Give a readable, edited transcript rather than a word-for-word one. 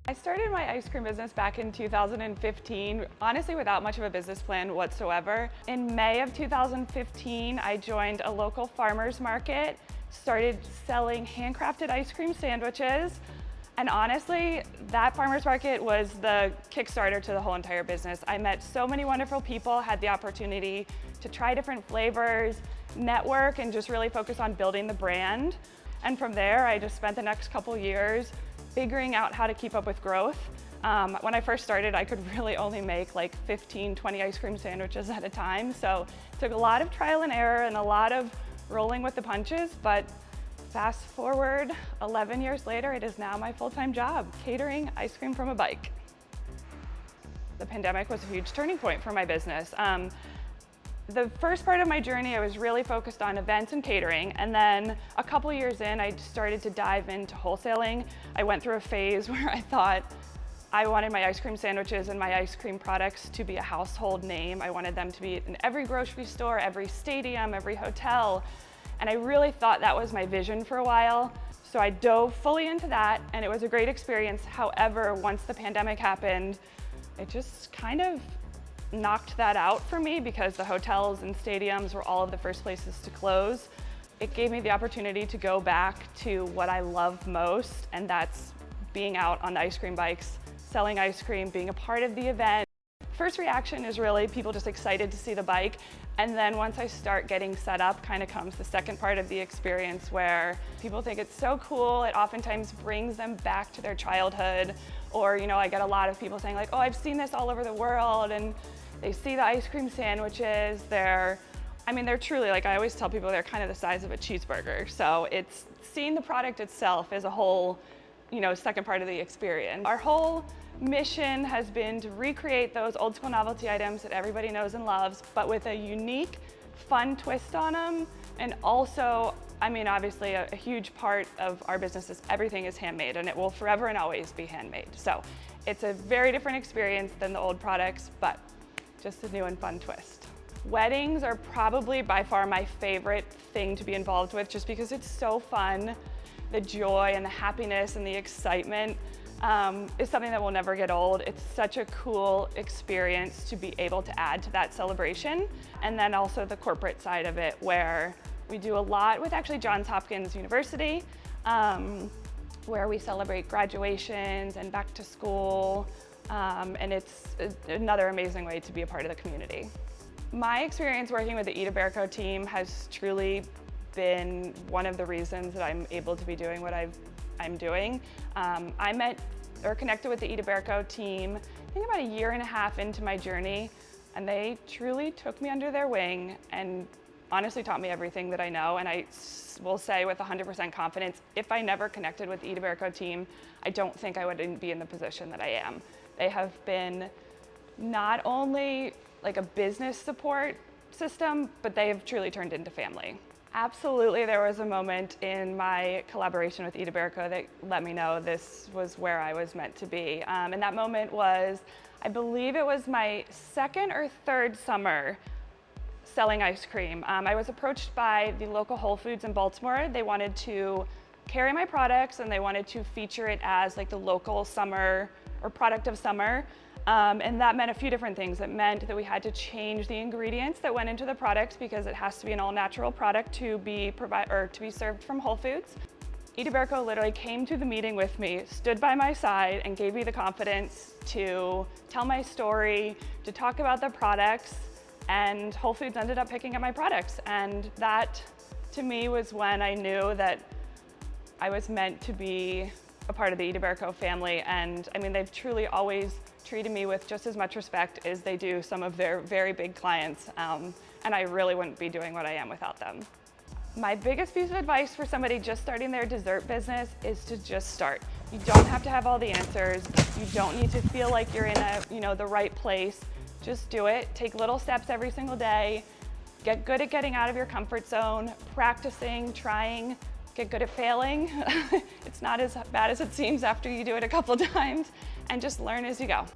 I started my ice cream business back in 2015, honestly without much of a business plan whatsoever. In May of 2015, I joined a local farmer's market, started selling handcrafted ice cream sandwiches, and honestly, that farmer's market was the kickstarter to the whole entire business. I met so many wonderful people, had the opportunity to try different flavors, network, and just really focus on building the brand. And from there, I just spent the next couple years figuring out how to keep up with growth. When I first started, I could really only make like 15, 20 ice cream sandwiches at a time. So it took a lot of trial and error and a lot of rolling with the punches, but fast forward 11 years later, it is now my full-time job, catering ice cream from a bike. The pandemic was a huge turning point for my business. The first part of my journey, I was really focused on events and catering, and then a couple years in, I started to dive into wholesaling. I went through a phase where I thought I wanted my ice cream sandwiches and my ice cream products to be a household name. I wanted them to be in every grocery store, every stadium, every hotel, and I really thought that was my vision for a while. So I dove fully into that, and it was a great experience. However, once the pandemic happened, it just kind of knocked that out for me because the hotels and stadiums were all of the first places to close. It gave me the opportunity to go back to what I love most, and that's being out on the ice cream bikes, selling ice cream, being a part of the event. First reaction is really people just excited to see the bike, and then once I start getting set up, kind of comes the second part of the experience where people think it's so cool. It oftentimes brings them back to their childhood, or I get a lot of people saying like, oh, I've seen this all over the world, and they see the ice cream sandwiches. They're truly, like I always tell people, they're kind of the size of a cheeseburger. So it's seeing the product itself as a whole, second part of the experience. Our whole mission has been to recreate those old school novelty items that everybody knows and loves, but with a unique, fun twist on them. And also, obviously a huge part of our business is everything is handmade, and it will forever and always be handmade. So it's a very different experience than the old products, but just a new and fun twist. Weddings are probably by far my favorite thing to be involved with, just because it's so fun. The joy and the happiness and the excitement is something that will never get old. It's such a cool experience to be able to add to that celebration. And then also the corporate side of it, where we do a lot with actually Johns Hopkins University, where we celebrate graduations and back to school. And it's another amazing way to be a part of the community. My experience working with the Itaberco team has truly been one of the reasons that I'm able to be doing what I'm doing. I met or connected with the Itaberco team, I think about a year and a half into my journey, and they truly took me under their wing and honestly taught me everything that I know. And I will say with 100% confidence, if I never connected with the Itaberco team, I don't think I would be in the position that I am. They have been not only like a business support system, but they have truly turned into family. Absolutely, there was a moment in my collaboration with Itaberco that let me know this was where I was meant to be. And that moment was, I believe it was my second or third summer selling ice cream. I was approached by the local Whole Foods in Baltimore. They wanted to carry my products, and they wanted to feature it as like the local summer or product of summer. And that meant a few different things. It meant that we had to change the ingredients that went into the product because it has to be an all-natural product to be served from Whole Foods. Itaberco literally came to the meeting with me, stood by my side, and gave me the confidence to tell my story, to talk about the products, and Whole Foods ended up picking up my products. And that, to me, was when I knew that I was meant to be a part of the Itaberco family. And they've truly always treated me with just as much respect as they do some of their very big clients. And I really wouldn't be doing what I am without them. My biggest piece of advice for somebody just starting their dessert business is to just start. You don't have to have all the answers. You don't need to feel like you're in the right place. Just do it. Take little steps every single day. Get good at getting out of your comfort zone, practicing, trying. Get good at failing. It's not as bad as it seems after you do it a couple times, and just learn as you go.